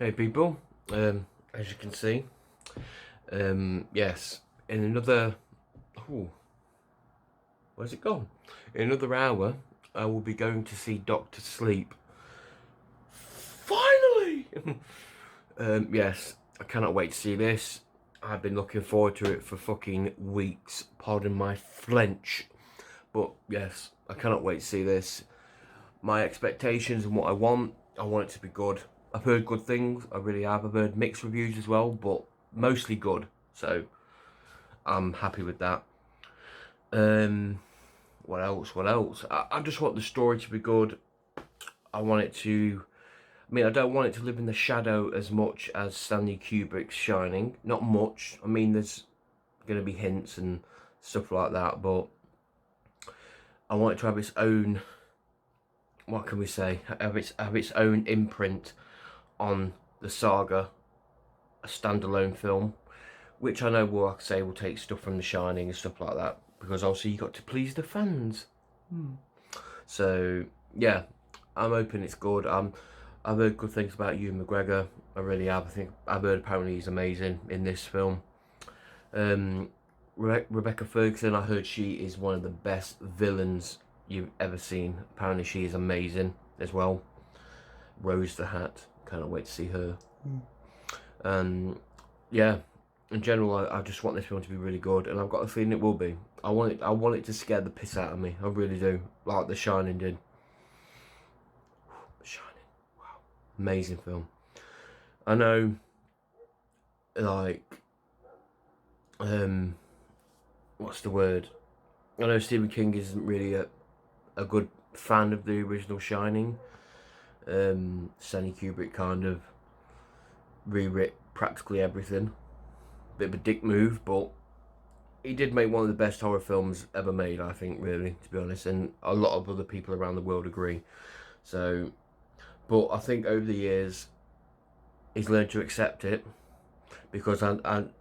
Hey people, as you can see, yes, in another, where's it gone? In another hour, I will be going to see Doctor Sleep. Finally! Yes, I cannot wait to see this. I've been looking forward to it for fucking weeks, pardon my French. But yes, I cannot wait to see this. My expectations and what I want it to be good. I've heard good things, I really have. I've heard mixed reviews as well, but mostly good. So I'm happy with that. What else? I just want the story to be good. I want it to, I don't want it to live in the shadow as much as Stanley Kubrick's Shining. Not much. I mean, there's going to be hints and stuff like that, but I want it to have its own, what can we say, have its own imprint on the saga, a standalone film, which I know will, like I say, will take stuff from The Shining and stuff like that, because obviously you got to please the fans. So yeah, I'm hoping it's good. I've heard good things about Ewan McGregor. I really have. I think I've heard apparently he's amazing in this film. Rebecca Ferguson, I heard she is one of the best villains you've ever seen. Apparently she is amazing as well. Rose the Hat, can't wait to see her. Yeah, in general, I just want this film to be really good, and I've got a feeling it will be. I want it to scare the piss out of me. I really do, like The Shining did. The Shining, wow, amazing film. I know, like, what's the word? I know Stephen King isn't really a good fan of the original Shining. Stanley Kubrick kind of rewrit practically everything. Bit of a dick move, but he did make one of the best horror films ever made, I think, really, to be honest, and a lot of other people around the world agree. So, but I think over the years, he's learned to accept it, because I can't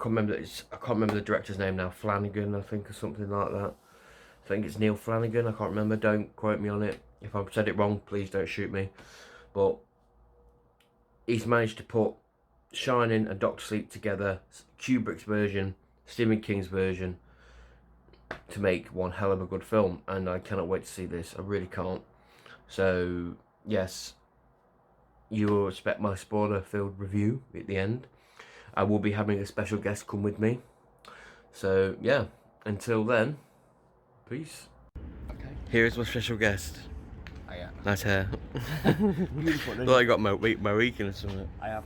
remember the director's name now, Flanagan, I think, or something like that. I think it's Neil Flanagan, I can't remember, don't quote me on it. If I've said it wrong, please don't shoot me. But he's managed to put Shining and Doctor Sleep together, Kubrick's version, Stephen King's version, to make one hell of a good film, and I cannot wait to see this. I really can't. So yes, you will expect my spoiler-filled review at the end. I will be having a special guest come with me. So yeah, until then, peace. Okay. Here's my special guest. Oh, yeah. Nice hair. Beautiful. Well, I got my weekend or something. I have.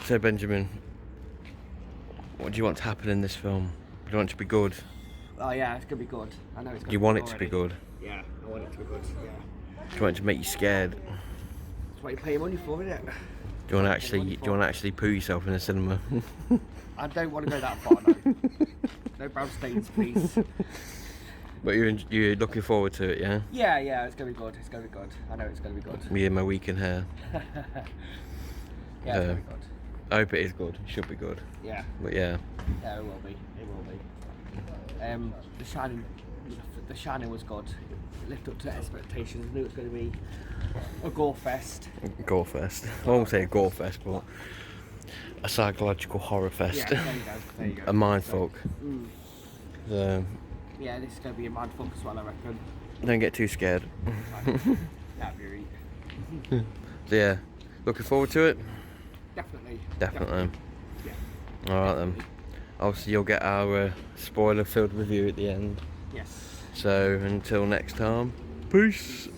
So Benjamin, what do you want to happen in this film? Do you want it to be good? Oh yeah, it's gonna be good. I know it's gonna You be want good it to be already. good? Yeah, I want it to be good. Yeah. Do you want it to make you scared? That's what you pay your money for, isn't it? Do you want to actually poo yourself in the cinema? I don't want to go that far, no. No brown stains, please. But you're looking forward to it, yeah? Yeah, it's gonna be good. It's gonna be good. I know it's gonna be good. Me and my weekend hair. Yeah, it's gonna be good. I hope it is good. It should be good. Yeah. But yeah. Yeah, it will be. It will be. The Shining was good. It lived up to expectations. I knew it was going to be a gore fest. Gore fest. I won't say a gore fest, but a psychological horror fest. Yeah, there you go. There you go. A mindfuck. So, yeah, this is going to be a mindfuck as well, I reckon. don't get too scared. That'd be right. So yeah, looking forward to it? Definitely. Yeah. Alright then. Obviously you'll get our spoiler-filled review at the end. Yes. So until next time, peace.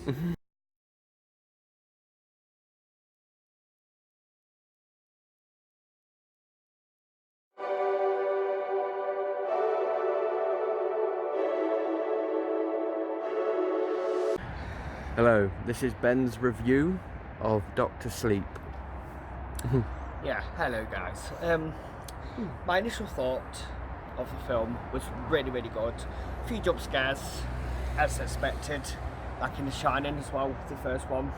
Hello, this is Ben's review of Doctor Sleep. Yeah, hello guys. My initial thought of the film was really, really good. A few jump scares, as expected, like in The Shining as well, the first one.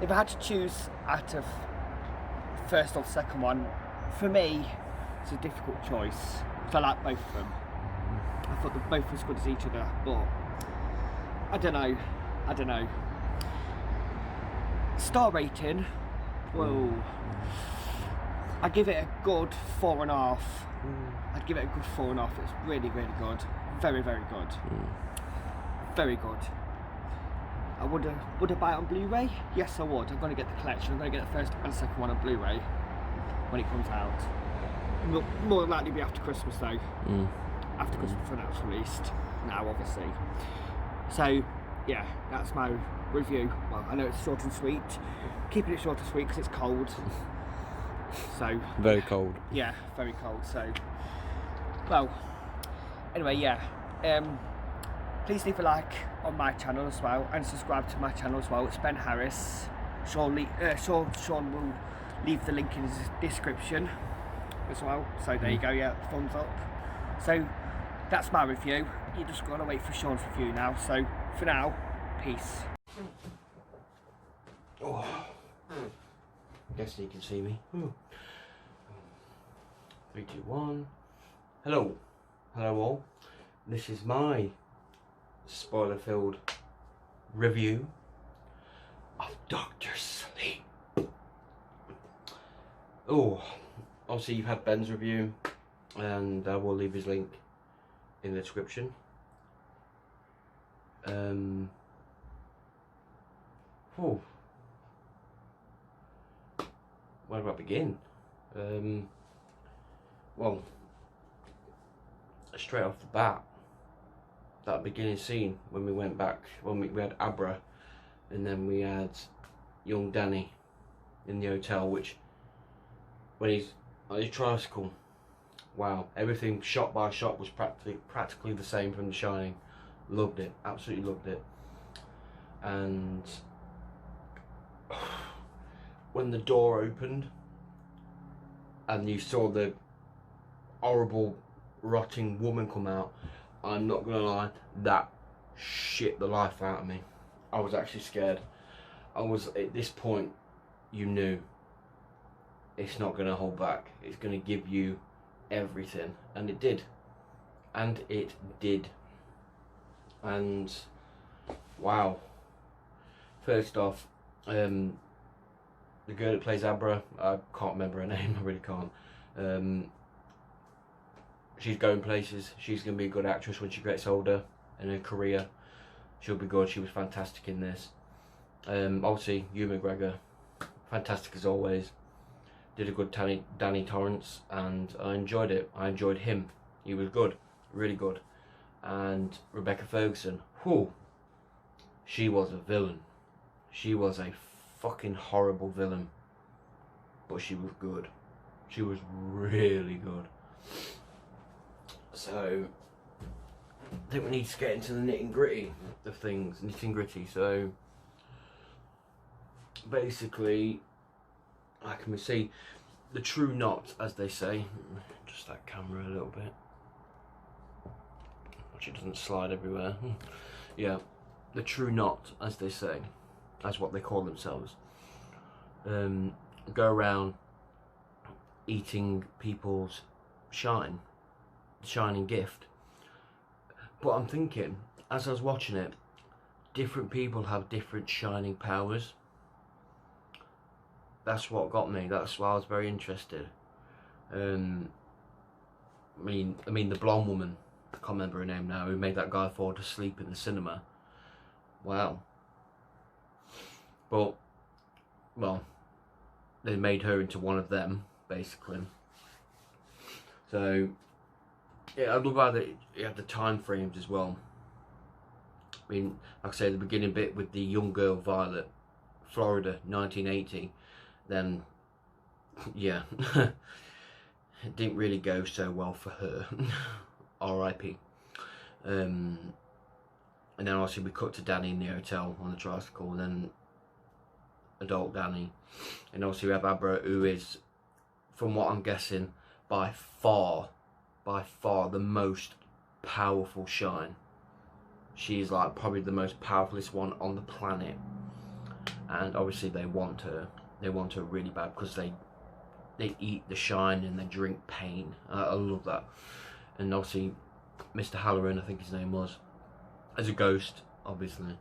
If I had to choose out of first or second one, for me, it's a difficult choice, because I like both of them. I thought they're both as good as each other, but I don't know. Star rating, Whoa. I'd give it a good 4.5. I'd give it a good 4.5. It's really, really good. Very, very good. Very good. I would I buy it on Blu-ray? Yes, I would. I'm going to get the collection. I'm going to get the first and second one on Blu-ray when it comes out. More than likely be after Christmas though. After Christmas when it's released. Now, obviously. So, yeah, that's my review. Well, I know it's short and sweet. Keeping it short and sweet because it's cold. So very cold. Yeah, very cold. So, well, anyway, yeah. Please leave a like on my channel as well, and subscribe to my channel as well. It's Ben Harris. Sean will leave the link in his description as well. So there you go. Yeah, thumbs up. So that's my review. You just gotta wait for Sean's review now. So for now, peace. Oh. Guessing you can see me. 3, 2, 1. Hello all. This is my spoiler-filled review of Dr. Sleep. Oh, obviously you've had Ben's review, and I will leave his link in the description. Oh. Where do I begin? Well, straight off the bat, that beginning scene when we went back, when we had Abra, and then we had young Danny in the hotel, which, when he's on his tricycle, wow, everything shot by shot was practically the same from The Shining. Loved it, absolutely loved it. And when the door opened and you saw the horrible rotting woman come out, I'm not gonna lie, that shit the life out of me. I was actually scared. I was, at this point, you knew it's not gonna hold back. It's gonna give you everything, and it did. And it did. And wow. First off, the girl that plays Abra, I can't remember her name, I really can't. She's going places. She's going to be a good actress when she gets older in her career. She'll be good. She was fantastic in this. Obviously, Ewan McGregor, fantastic as always. Did a good Danny Torrance, and I enjoyed it. I enjoyed him. He was good, really good. And Rebecca Ferguson, whew, she was a villain. She was a fucking horrible villain, but she was good. She was really good. So I think we need to get into the nitty gritty of things. So basically, how can we see the true knot, as they say? Just that camera a little bit, which it doesn't slide everywhere. Yeah, the true knot, as they say. That's what they call themselves. Go around eating people's shining gift. But I'm thinking, as I was watching it, different people have different shining powers. That's what got me. That's why I was very interested. I mean the blonde woman, I can't remember her name now, who made that guy fall asleep in the cinema. Wow. But, well, they made her into one of them, basically. So, yeah, I love how you have the time frames as well. I mean, like I say, the beginning bit with the young girl Violet, Florida, 1980. Then, yeah, it didn't really go so well for her. R.I.P. And then obviously we cut to Danny in the hotel on the tricycle, and then adult Danny, and obviously we have Abra, who is, from what I'm guessing, by far the most powerful Shine. She's like probably the most powerfulest one on the planet, and obviously they want her really bad, because they eat the Shine and they drink pain. I love that. And obviously Mr. Halloran, I think his name was, as a ghost, obviously,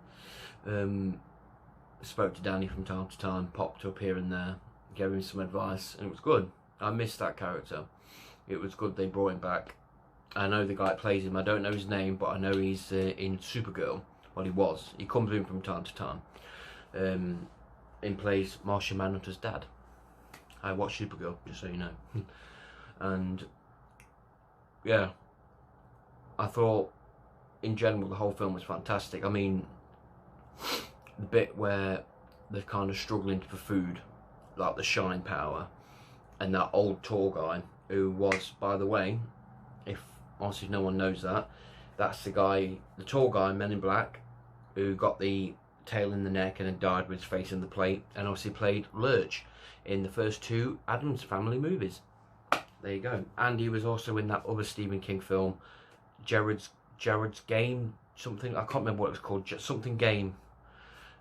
spoke to Danny from time to time, popped up here and there, gave him some advice, and it was good. I missed that character. It was good they brought him back. I know the guy that plays him. I don't know his name, but I know he's in Supergirl. Well, he was. He comes in from time to time. And plays Martian Manhunter's dad. I watch Supergirl, just so you know. And yeah, I thought in general the whole film was fantastic. I mean, the bit where they're kind of struggling for food, like the Shine power, and that old tall guy who was, by the way, if honestly no one knows that, that's the guy, the tall guy, Men in Black, who got the tail in the neck and then died with his face in the plate, and obviously played Lurch in the first 2 Addams Family movies. There you go. And he was also in that other Stephen King film, Jared's Game, something, I can't remember what it was called, something Game.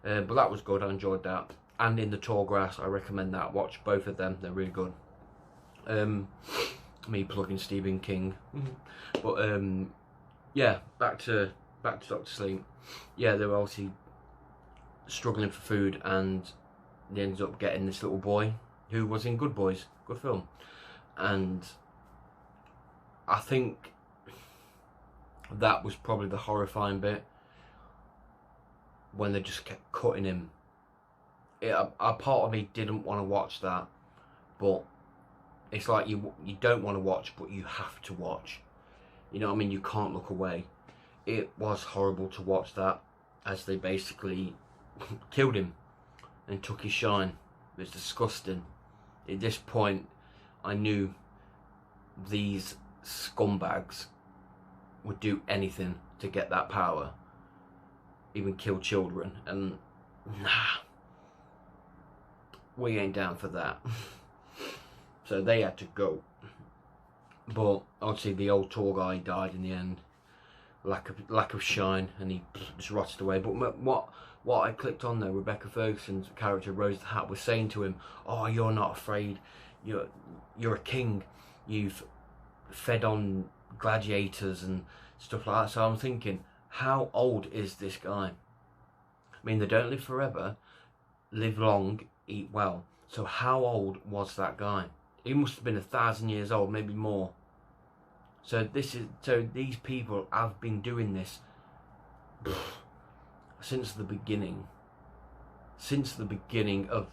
But that was good, I enjoyed that. And in The Tall Grass, I recommend that. Watch both of them, they're really good. Me plugging Stephen King. But yeah, back to Doctor Sleep. Yeah, they were obviously struggling for food, and they ended up getting this little boy who was in Good Boys, good film. And I think that was probably the horrifying bit, when they just kept cutting him. A part of me didn't want to watch that, but it's like you don't want to watch, but you have to watch. You know what I mean? You can't look away. It was horrible to watch that, as they basically killed him and took his shine. It was disgusting. At this point, I knew these scumbags would do anything to get that power, even kill children, and nah, we ain't down for that. So they had to go. But obviously the old tall guy died in the end, lack of shine, and he just rotted away. But what I clicked on though, Rebecca Ferguson's character Rose the Hat was saying to him, "Oh, you're not afraid. You're a king. You've fed on gladiators and stuff like that." So I'm thinking, how old is this guy? I mean, they don't live forever, live long, eat well. So how old was that guy? He must have been 1,000 years old, maybe more. So these people have been doing this since the beginning. Since the beginning of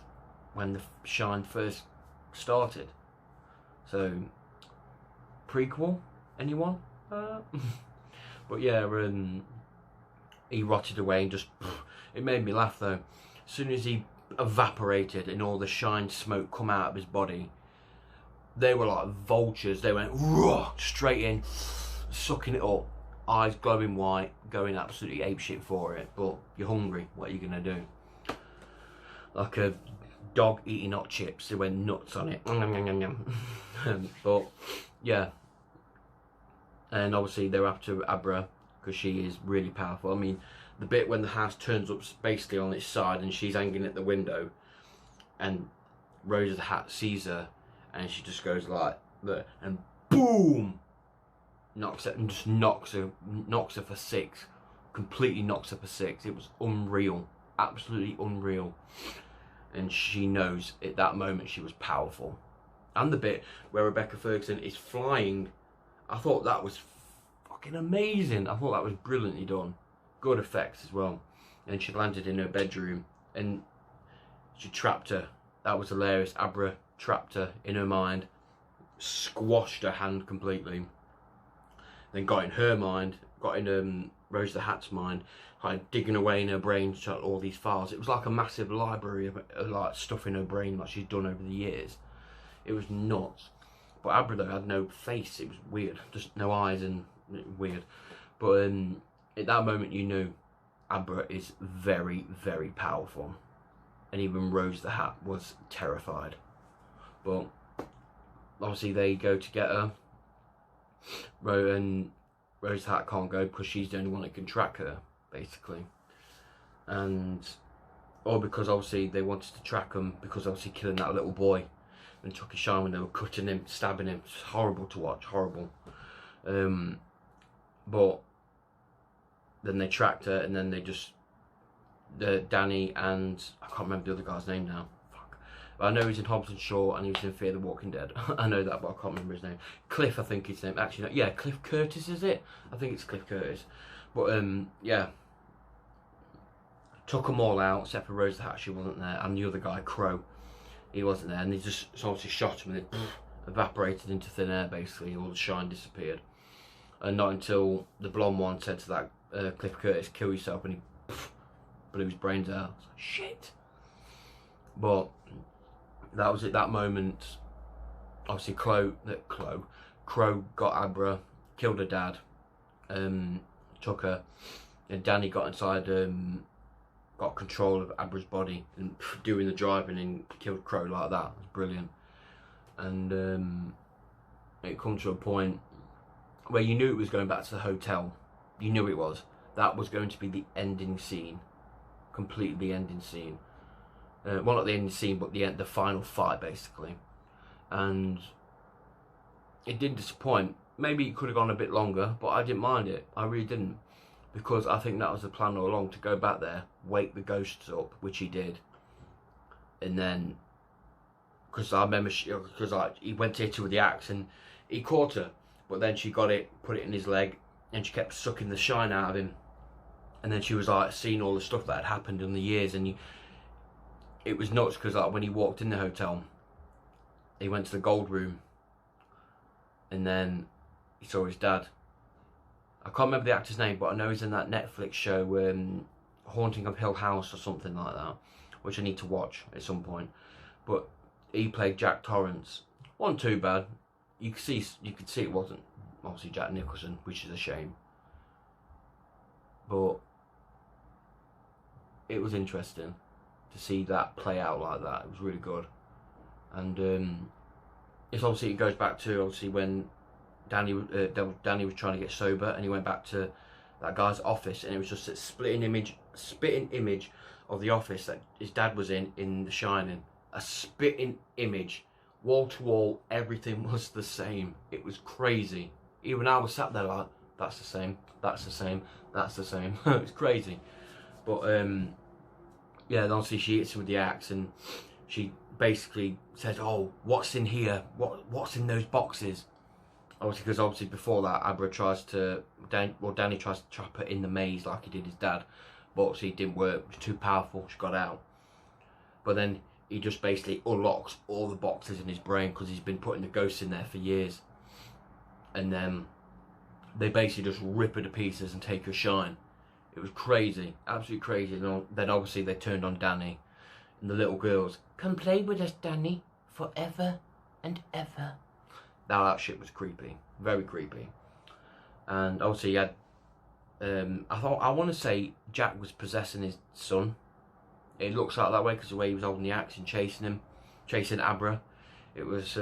when the Shine first started. So, prequel? Anyone? But yeah, he rotted away and just, it made me laugh though. As soon as he evaporated and all the Shine smoke come out of his body, they were like vultures. They went straight in, sucking it up, eyes glowing white, going absolutely apeshit for it. But you're hungry, what are you gonna do? Like a dog eating hot chips, they went nuts on it. But yeah, and obviously they're after Abra because she is really powerful. I mean, the bit when the house turns up basically on its side and she's hanging at the window, and Rose the Hat sees her, and she just goes like that, and boom, knocks her and just knocks her for 6, completely knocks her for 6. It was unreal, absolutely unreal. And she knows at that moment she was powerful. And the bit where Rebecca Ferguson is flying, I thought that was fucking amazing. I thought that was brilliantly done. Good effects as well. And she landed in her bedroom and she trapped her. That was hilarious. Abra trapped her in her mind, squashed her hand completely, then got in her mind, got in Rose the Hat's mind, kind of digging away in her brain to all these files. It was like a massive library of like stuff in her brain like she's done over the years. It was nuts. But Abra though had no face. It was weird, just no eyes and weird. But at that moment you knew Abra is very, very powerful, and even Rose the Hat was terrified. But obviously they go to get her, and Rose the Hat can't go because she's the only one that can track her, basically. And or because obviously they wanted to track him because obviously killing that little boy and took his shine when they were cutting him, stabbing him. It's horrible to watch, horrible. But then they tracked her, and then they just Danny and I can't remember the other guy's name now. Fuck. But I know he's in Hobbs and Shaw, and he was in Fear the Walking Dead. I know that, but I can't remember his name. Cliff, I think his name. Actually, no, yeah, Cliff Curtis, is it? I think it's Cliff Curtis. But yeah, took them all out except for Rose the Hat. She wasn't there, and the other guy, Crow, he wasn't there. And they just obviously shot him, and it evaporated into thin air. Basically, all the shine disappeared. And not until the blonde one said to that Cliff Curtis, "Kill yourself," and he blew his brains out. I was like, shit. But that was it. That moment, obviously, Crow got Abra, killed her dad, took her, and Danny got inside, got control of Abra's body and doing the driving and killed Crow like that. It was brilliant. And it come to a point where you knew it was going back to the hotel. You knew it was. That was going to be the ending scene, completely the ending scene. Well, not the ending scene, but the final fight, basically. And it did disappoint. Maybe it could have gone a bit longer, but I didn't mind it. I really didn't, because I think that was the plan all along, to go back there, wake the ghosts up, which he did, and then, because I remember, he went to hit her with the axe and he caught her, but then she got it, put it in his leg, and she kept sucking the shine out of him, and then she was like seeing all the stuff that had happened in the years, and it was nuts, because like when he walked in the hotel, he went to the gold room, and then he saw his dad. I can't remember the actor's name, but I know he's in that Netflix show, Haunting of Hill House or something like that, which I need to watch at some point. But he played Jack Torrance. Wasn't too bad. You could see it wasn't obviously Jack Nicholson, which is a shame. But it was interesting to see that play out like that. It was really good. And it's obviously, it goes back to obviously when Danny was trying to get sober, and he went back to that guy's office, and it was just a spitting image of the office that his dad was in The Shining. A spitting image, wall to wall, everything was the same. It was crazy. Even I was sat there like, that's the same, that's the same, that's the same. It was crazy. But yeah, then obviously she hits him with the axe, and she basically says, "Oh, what's in here? What's in those boxes?" Obviously, because obviously before that, Danny tries to trap her in the maze like he did his dad, but obviously it didn't work. It was too powerful. She got out. But then he just basically unlocks all the boxes in his brain, because he's been putting the ghosts in there for years. And then they basically just rip her to pieces and take her shine. It was crazy, absolutely crazy. And then obviously they turned on Danny, and the little girls, "Come play with us, Danny, forever and ever." Now that shit was creepy, very creepy. And obviously he had, I want to say Jack was possessing his son. It looks like that way because the way he was holding the axe and chasing Abra. It was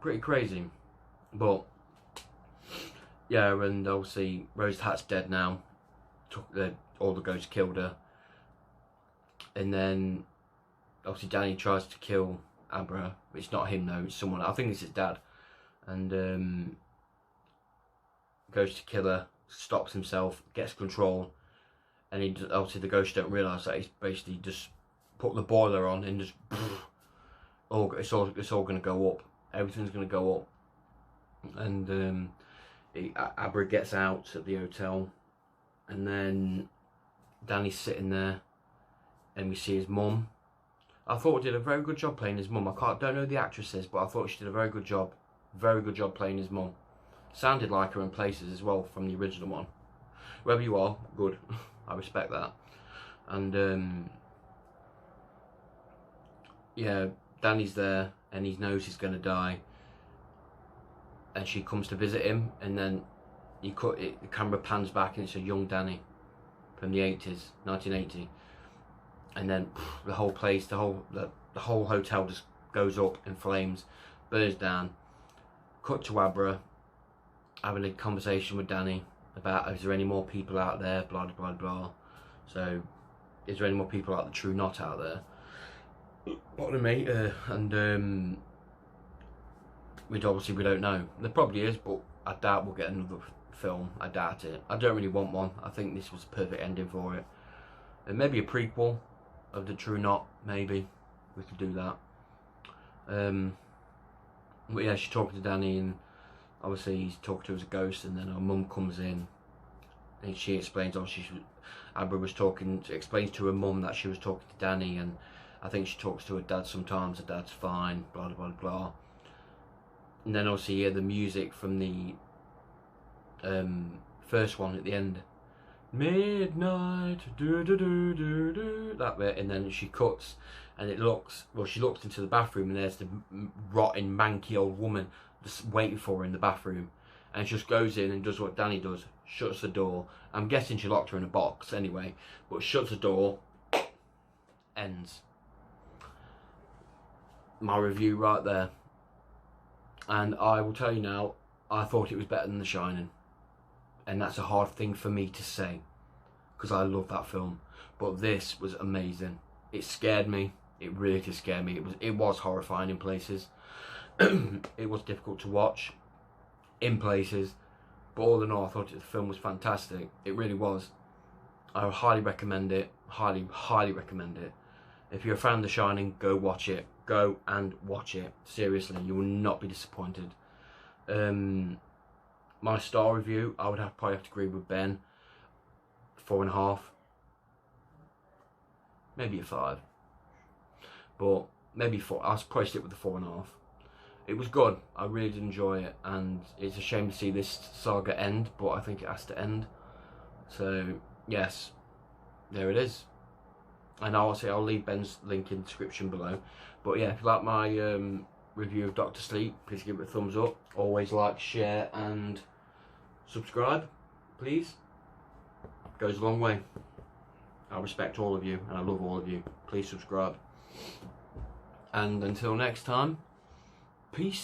pretty crazy. But yeah, and obviously Rose the Hat's dead now. All the ghosts killed her, and then obviously Danny tries to kill Abra. It's not him though, it's someone. I think it's his dad, and goes to kill her, stops himself, gets control, and obviously the ghosts don't realise that he's basically just put the boiler on and just it's all going to go up. Everything's going to go up, and Abra gets out at the hotel, and then Danny's sitting there, and we see his mum. I thought he did a very good job playing his mum. Don't know who the actress is, but I thought she did a very good job playing his mum. Sounded like her in places as well from the original one. Whoever you are, good. I respect that. And yeah, Danny's there, and he knows he's going to die, and she comes to visit him, and then the camera pans back, and it's a young Danny from the 80s, 1980. And then the whole place, the whole hotel just goes up in flames, burns down. Cut to Abra having a conversation with Danny about, is there any more people out there, blah blah blah. So, is there any more people like the True Knot out there? Pardon me. And which obviously we don't know. There probably is, but I doubt we'll get another film. I doubt it. I don't really want one. I think this was a perfect ending for it. And maybe a prequel of the True Knot, maybe. we could do that. But yeah, she's talking to Danny, and obviously he's talking to her as a ghost, and then her mum comes in, and she explains, Amber was explains to her mum that she was talking to Danny, and I think she talks to her dad sometimes, her dad's fine, blah blah blah. And then obviously you hear the music from the first one at the end. Midnight, do do do do do, that bit, and then she cuts, and she looks into the bathroom, and there's the rotting, manky old woman just waiting for her in the bathroom, and she just goes in and does what Danny does, shuts the door. I'm guessing she locked her in a box anyway, but shuts the door, ends. My review right there. And I will tell you now, I thought it was better than The Shining. And that's a hard thing for me to say, because I love that film. But this was amazing. It scared me. It really did scare me. It was horrifying in places. It was difficult to watch in places. But all in all, I thought the film was fantastic. It really was. I would highly recommend it. Highly, highly recommend it. If you're a fan of The Shining, go watch it. Go and watch it. Seriously, you will not be disappointed. My star review, I would probably have to agree with Ben. 4.5. Maybe a 5. But maybe 4. I'll probably stick with the 4.5. It was good. I really did enjoy it, and it's a shame to see this saga end, but I think it has to end. So yes, there it is. And I'll leave Ben's link in the description below. But yeah, if you like my review of Doctor Sleep, please give it a thumbs up. Always like, share and subscribe, please. Goes a long way. I respect all of you and I love all of you. Please subscribe. And until next time, peace.